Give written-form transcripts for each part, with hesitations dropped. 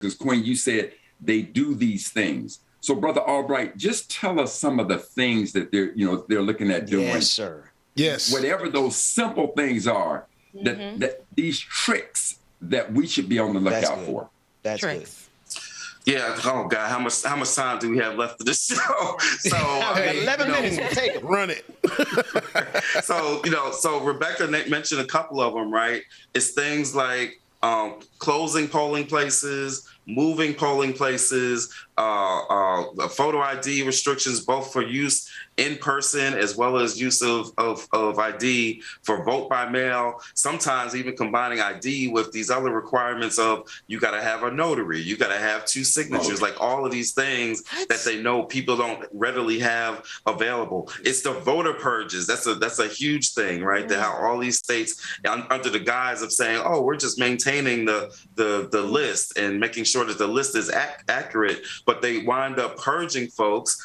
because Quinn, you said they do these things. So, Brother Albright, just tell us some of the things that they're looking at doing. Yes, sir. Yes. Whatever those simple things are, that these tricks that we should be on the lookout for. That's tricks. Good. Yeah. Oh God, how much time do we have left of this show? So 11 minutes. Take it. Run it. So Rebecca mentioned a couple of them, right? It's things like closing polling places, moving polling places, photo ID restrictions, both for use in person as well as use of ID for vote by mail. Sometimes even combining ID with these other requirements of you got to have a notary, you got to have 2 signatures, like all of these things that they know people don't readily have available. It's the voter purges. That's a huge thing, right? That how all these states, under the guise of saying, oh, we're just maintaining the list and making sure that the list is accurate, but they wind up purging folks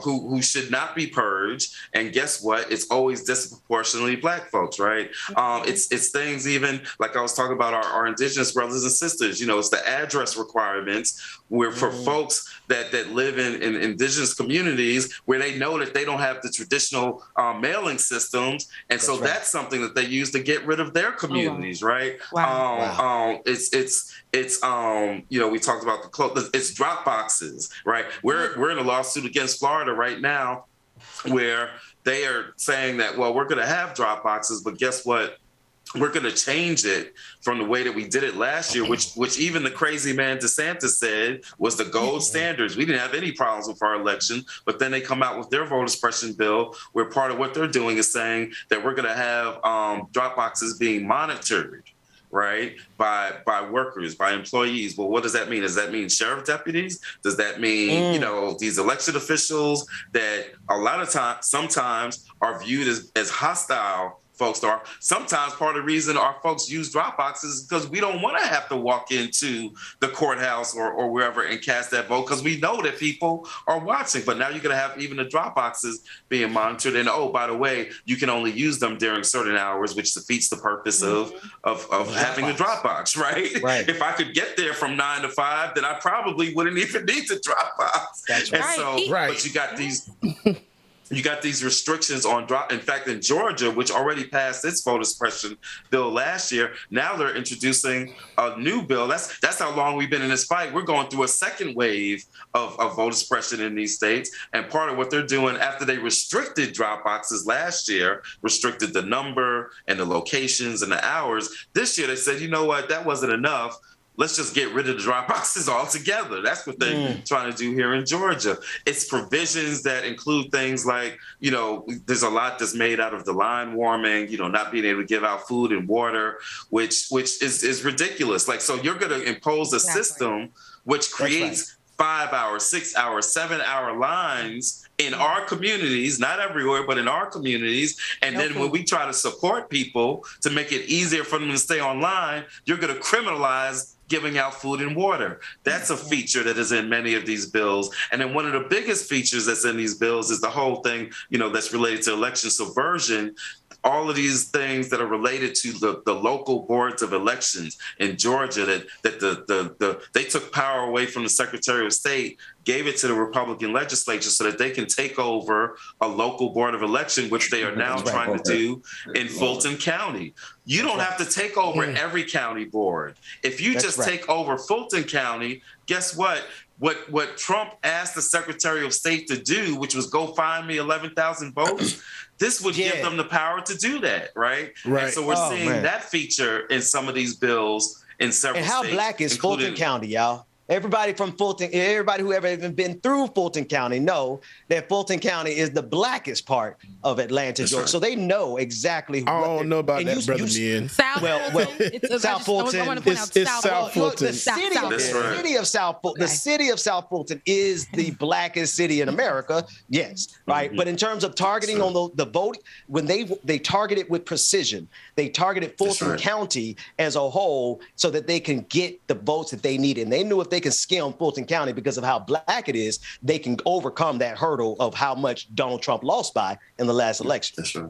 who should not be purged. And guess what? It's always disproportionately Black folks, right? It's things even like I was talking about our indigenous brothers and sisters. It's the address requirements where for folks that live in indigenous communities where they know that they don't have the traditional mailing systems, and that's so right. That's something that they use to get rid of their communities, right? Wow. It's we talked about it's drop boxes, right? We're in a lawsuit against Florida right now where they are saying that, well, we're going to have drop boxes, but guess what? We're going to change it from the way that we did it last year, which even the crazy man DeSantis said was the gold standards. We didn't have any problems with our election, but then they come out with their voter suppression bill where part of what they're doing is saying that we're going to have drop boxes being monitored, right, by workers, by employees. Well, what does that mean? Does that mean sheriff deputies? Does that mean, these elected officials that a lot of times, sometimes are viewed as hostile folks are? Sometimes part of the reason our folks use drop boxes is because we don't want to have to walk into the courthouse or wherever and cast that vote because we know that people are watching. But now you're going to have even the drop boxes being monitored. And oh, by the way, you can only use them during certain hours, which defeats the purpose of having the drop box, right? If I could get there from 9 to 5, then I probably wouldn't even need the drop box. That's right. And so, but you got these. You got these restrictions on drop. In fact, in Georgia, which already passed its voter suppression bill last year, now they're introducing a new bill. That's how long we've been in this fight. We're going through a second wave of voter suppression in these states. And part of what they're doing after they restricted drop boxes last year, restricted the number and the locations and the hours. This year, they said, you know what, that wasn't enough. Let's just get rid of the drop boxes altogether. That's what they're trying to do here in Georgia. It's provisions that include things like, there's a lot that's made out of the line warming, not being able to give out food and water, which is ridiculous. Like, so you're going to impose a system which creates 5-hour, 6-hour, 7-hour lines in our communities, not everywhere, but in our communities. And then when we try to support people to make it easier for them to stay online, you're going to criminalize giving out food and water. That's a feature that is in many of these bills. And then one of the biggest features that's in these bills is the whole thing, that's related to election subversion. All of these things that are related to the local boards of elections in Georgia, that they took power away from the Secretary of State, gave it to the Republican legislature so that they can take over a local board of election, which they are now trying to do in Fulton County. You don't have to take over every county board. If you just take over Fulton County, guess what? What Trump asked the Secretary of State to do, which was go find me 11,000 votes, this would give them the power to do that, right? And so we're seeing that feature in some of these bills in several states. And how Black is Fulton County, y'all? Everybody from Fulton, everybody who ever even been through Fulton County know that Fulton County is the blackest part of Atlanta, Georgia. Right. So they know exactly. I don't know about that, brother man. South Fulton. It's South Fulton. The city of South Fulton. The city of South Fulton is the blackest city in America. Yes, right. But in terms of targeting on the vote, when they targeted with precision, they targeted Fulton County as a whole so that they can get the votes that they need, and they knew if they can skim Fulton County because of how Black it is, they can overcome that hurdle of how much Donald Trump lost by in the last election.